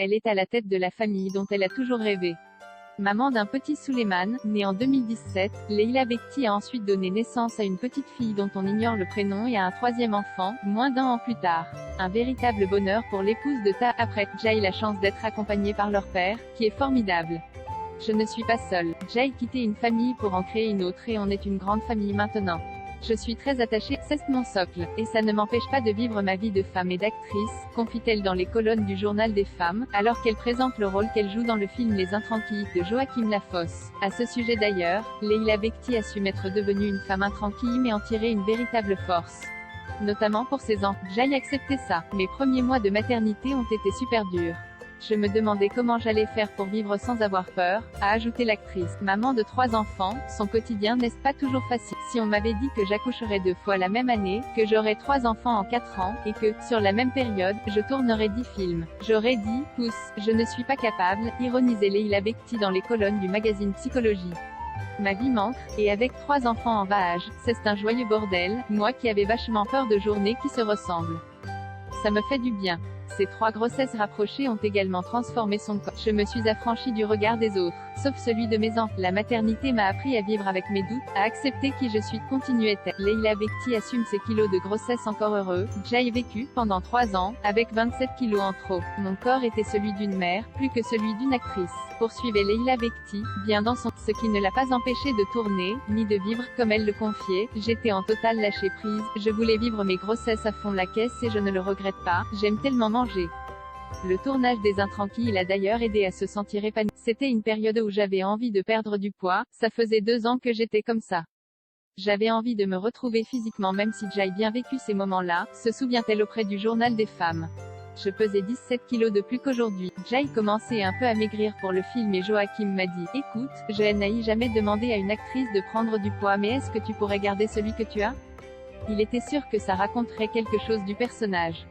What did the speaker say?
elle est à la tête de la famille dont elle a toujours rêvé. Maman d'un petit Souleymane, né en 2017, Leila Bekti a ensuite donné naissance à une petite fille dont on ignore le prénom et à un troisième enfant, moins d'1 an plus tard. Un véritable bonheur pour l'épouse de Ta. Après, Jai la chance d'être accompagnée par leur père, qui est formidable. Je ne suis pas seule. Jai quitté une famille pour en créer une autre et on est une grande famille maintenant. Je suis très attachée, c'est mon socle, et ça ne m'empêche pas de vivre ma vie de femme et d'actrice, confie-t-elle dans les colonnes du Journal des femmes, alors qu'elle présente le rôle qu'elle joue dans le film Les Intranquilles, de Joachim Lafosse. À ce sujet d'ailleurs, Leila Bekti a su m'être devenue une femme intranquille mais en tirer une véritable force. Notamment pour ses enfants. Jai acceptait ça. Mes premiers mois de maternité ont été super durs. Je me demandais comment j'allais faire pour vivre sans avoir peur, a ajouté l'actrice. Maman de 3 enfants, son quotidien n'est pas toujours facile. Si on m'avait dit que j'accoucherais 2 fois la même année, que j'aurais 3 enfants en 4 ans, et que, sur la même période, je tournerais 10 films, j'aurais dit, pousse, je ne suis pas capable, ironisait Leila Bekti dans les colonnes du magazine Psychologie. Ma vie manque, et avec 3 enfants en bas âge, c'est un joyeux bordel, moi qui avais vachement peur de journées qui se ressemblent. Ça me fait du bien. Ces 3 grossesses rapprochées ont également transformé son corps. Je me suis affranchie du regard des autres, sauf celui de mes enfants. La maternité m'a appris à vivre avec mes doutes, à accepter qui je suis, continuait-elle. Leila Bekti assume ses kilos de grossesse encore heureux. J'ai vécu, pendant 3 ans, avec 27 kilos en trop. Mon corps était celui d'une mère, plus que celui d'une actrice. Poursuivait Leila Bekti, bien dans son, ce qui ne l'a pas empêché de tourner, ni de vivre, comme elle le confiait. J'étais en totale lâcher prise, je voulais vivre mes grossesses à fond la caisse et je ne le regrette pas, j'aime tellement manger. Le tournage des Intranquilles l'a d'ailleurs aidé à se sentir épanoui. C'était une période où j'avais envie de perdre du poids, ça faisait 2 ans que j'étais comme ça. J'avais envie de me retrouver physiquement même si j'ai bien vécu ces moments-là, se souvient-elle auprès du Journal des femmes. Je pesais 17 kilos de plus qu'aujourd'hui. Jai commençait un peu à maigrir pour le film et Joachim m'a dit, écoute, je n'ai jamais demandé à une actrice de prendre du poids mais est-ce que tu pourrais garder celui que tu as? Il était sûr que ça raconterait quelque chose du personnage.